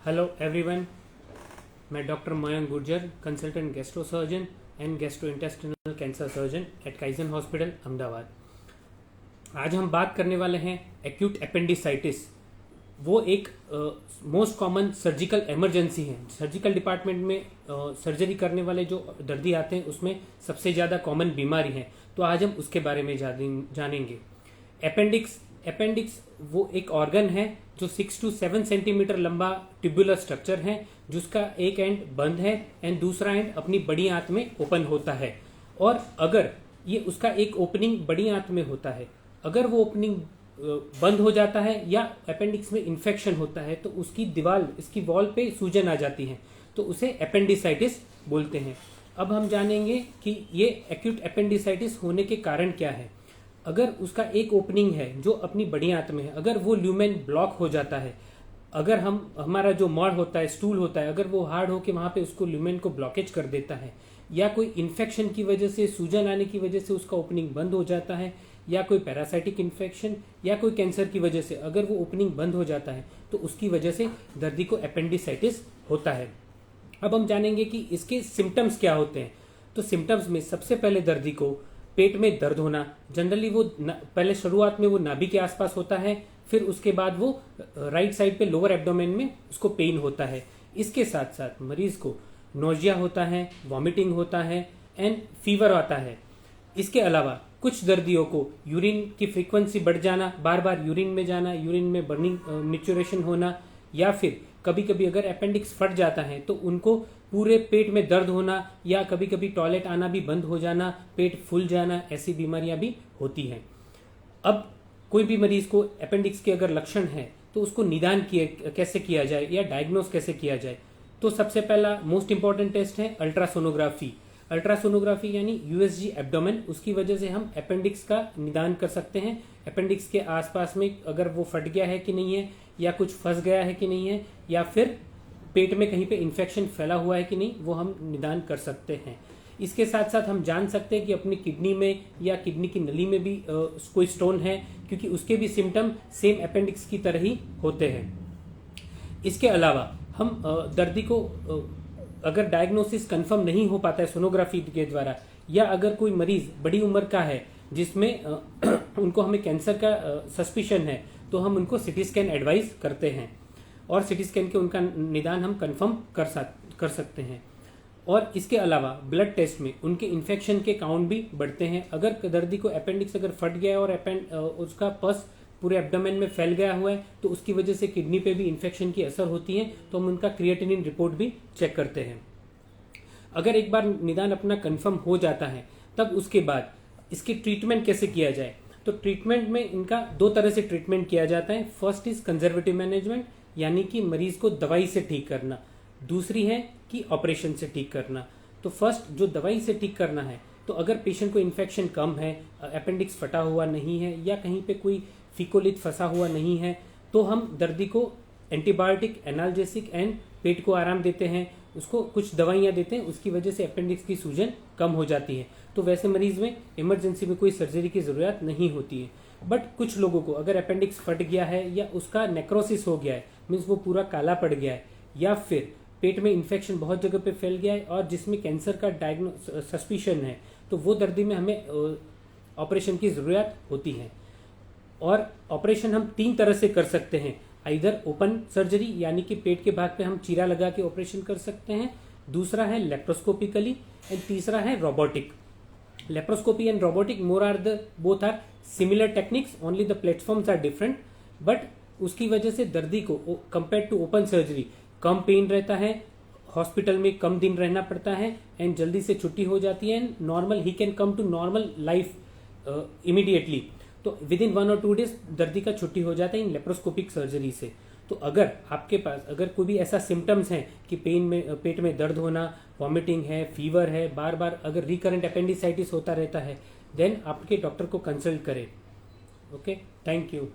Hello everyone, मैं doctor Mayank Gurjar, consultant gastro surgeon and gastrointestinal cancer surgeon eight kaizen hospital Ahmedabad. आज हम बात करने वाले हैं एक्यूट एपेंडिसाइटिस। वो एक मोस्ट कॉमन सर्जिकल इमरजेंसी है। सर्जिकल डिपार्टमेंट में सर्जरी करने वाले जो दर्दी आते हैं उसमें सबसे ज़्यादा कॉमन बीमारी है, तो आज हम उसके बारे में जानेंगे। अपेंडिक्स वो एक ऑर्गन है जो 6 to 7 सेंटीमीटर लंबा ट्यूबुलर स्ट्रक्चर है, जिसका एक एंड बंद है एंड दूसरा एंड अपनी बड़ी आंत में ओपन होता है। और अगर ये उसका एक ओपनिंग बड़ी आंत में होता है, अगर वो ओपनिंग बंद हो जाता है या अपेंडिक्स में इन्फेक्शन होता है तो उसकी दीवार, इसकी वॉल पे सूजन आ जाती है, तो उसे अपेंडिसाइटिस बोलते हैं। अब हम जानेंगे कि ये एक्यूट अपेंडिसाइटिस होने के कारण क्या है। अगर उसका एक ओपनिंग है जो अपनी बड़ी आंत में है, अगर वो ल्यूमेन ब्लॉक हो जाता है, अगर हमारा जो मॉड होता है, स्टूल होता है, अगर वो हार्ड होकर वहां पे उसको ल्यूमेन को ब्लॉकेज कर देता है, या कोई इन्फेक्शन की वजह से, सूजन आने की वजह से उसका ओपनिंग बंद हो जाता है, या कोई पैरासाइटिक इन्फेक्शन या कोई कैंसर की वजह से अगर वो ओपनिंग बंद हो जाता है, तो उसकी वजह से दर्दी को अपेंडिसाइटिस होता है। अब हम जानेंगे कि इसके सिम्टम्स क्या होते हैं। तो सिम्टम्स में सबसे पहले दर्दी को पेट में दर्द होना, जनरली वो पहले शुरुआत में वो नाभि के आसपास होता है, फिर उसके बाद वो राइट साइड पे लोअर एब्डोमेन में उसको पेन होता है। इसके साथ साथ मरीज को नोजिया होता है, वॉमिटिंग होता है एंड फीवर आता है। इसके अलावा कुछ दर्दियों को यूरिन की फ्रीक्वेंसी बढ़ जाना, बार बार यूरिन में जाना, यूरिन में बर्निंग मिचुरेशन होना, या फिर कभी कभी अगर अपेंडिक्स फट जाता है तो उनको पूरे पेट में दर्द होना, या कभी कभी टॉयलेट आना भी बंद हो जाना, पेट फूल जाना, ऐसी बीमारियां भी होती हैं। अब कोई भी मरीज को अपेंडिक्स के अगर लक्षण हैं तो उसको निदान कैसे किया जाए या डायग्नोस कैसे किया जाए। तो सबसे पहला मोस्ट इंपॉर्टेंट टेस्ट है अल्ट्रासोनोग्राफी। अल्ट्रासोनोग्राफी यानी यूएसजी एब्डोमेन, उसकी वजह से हम अपेंडिक्स का निदान कर सकते हैं। अपेंडिक्स के आसपास में अगर वो फट गया है कि नहीं है, या कुछ फंस गया है कि नहीं है, या फिर पेट में कहीं पे इन्फेक्शन फैला हुआ है कि नहीं, वो हम निदान कर सकते हैं। इसके साथ साथ हम जान सकते हैं कि अपनी किडनी में या किडनी की नली में भी कोई स्टोन है, क्योंकि उसके भी सिम्टम सेम अपेंडिक्स की तरह ही होते हैं। इसके अलावा हम दर्दी को अगर डायग्नोसिस कंफर्म नहीं हो पाता है सोनोग्राफी के द्वारा, या अगर कोई मरीज बड़ी उम्र का है जिसमें उनको हमें कैंसर का सस्पिशन है, तो हम उनको सिटी स्कैन एडवाइस करते हैं और सिटी स्कैन के उनका निदान हम कंफर्म कर सकते हैं। और इसके अलावा ब्लड टेस्ट में उनके इन्फेक्शन के काउंट भी बढ़ते हैं। अगर दर्दी को अपेंडिक्स अगर फट गया है और उसका पस पूरे एब्डोमेन में फैल गया हुआ है, तो उसकी वजह से किडनी पे भी इन्फेक्शन की असर होती है, तो हम उनका क्रिएटिनिन रिपोर्ट भी चेक करते हैं। अगर एक बार निदान अपना कंफर्म हो जाता है, तब उसके बाद इसकी ट्रीटमेंट कैसे किया जाए। तो ट्रीटमेंट में इनका दो तरह से ट्रीटमेंट किया जाता है। फर्स्ट इज कंजर्वेटिव मैनेजमेंट, यानी कि मरीज को दवाई से ठीक करना। दूसरी है कि ऑपरेशन से ठीक करना। तो फर्स्ट जो दवाई से ठीक करना है, तो अगर पेशेंट को इन्फेक्शन कम है, अपेंडिक्स फटा हुआ नहीं है, या कहीं पे कोई फिकोलिथ फंसा हुआ नहीं है, तो हम दर्दी को एंटीबायोटिक, एनाल्जेसिक एंड पेट को आराम देते हैं, उसको कुछ दवाइयाँ देते हैं, उसकी वजह से अपेंडिक्स की सूजन कम हो जाती है। तो वैसे मरीज में इमरजेंसी में कोई सर्जरी की जरूरत नहीं होती है। बट कुछ लोगों को अगर अपेंडिक्स फट गया है या उसका नेक्रोसिस हो गया है, मीन्स वो पूरा काला पड़ गया है, या फिर पेट में इन्फेक्शन बहुत जगह पे फैल गया है और जिसमें कैंसर का सस्पिशन है, तो वो दर्दी में हमें ऑपरेशन की ज़रूरत होती है। और ऑपरेशन हम 3 तरह से कर सकते हैं। इधर ओपन सर्जरी, यानी कि पेट के भाग पे हम चीरा लगा के ऑपरेशन कर सकते हैं। दूसरा है लेप्रोस्कोपिकली एंड तीसरा है robotic. Laparoscopy and robotic both are similar techniques, only the platforms are different. But उसकी वजह से दर्दी को कंपेयर टू ओपन सर्जरी कम पेन रहता है, हॉस्पिटल में कम दिन रहना पड़ता है एंड जल्दी से छुट्टी हो जाती है एंड नॉर्मल ही can come to normal life immediately. तो विद इन 1 or 2 days दर्दी का छुट्टी हो जाता है इन लेप्रोस्कोपिक सर्जरी से। तो अगर आपके पास अगर कोई भी ऐसा सिम्टम्स है कि पेट में दर्द होना, वॉमिटिंग है, फीवर है, बार बार अगर रिकरेंट अपेंडिसाइटिस होता रहता है, देन आपके डॉक्टर को कंसल्ट करें। Okay, thank you.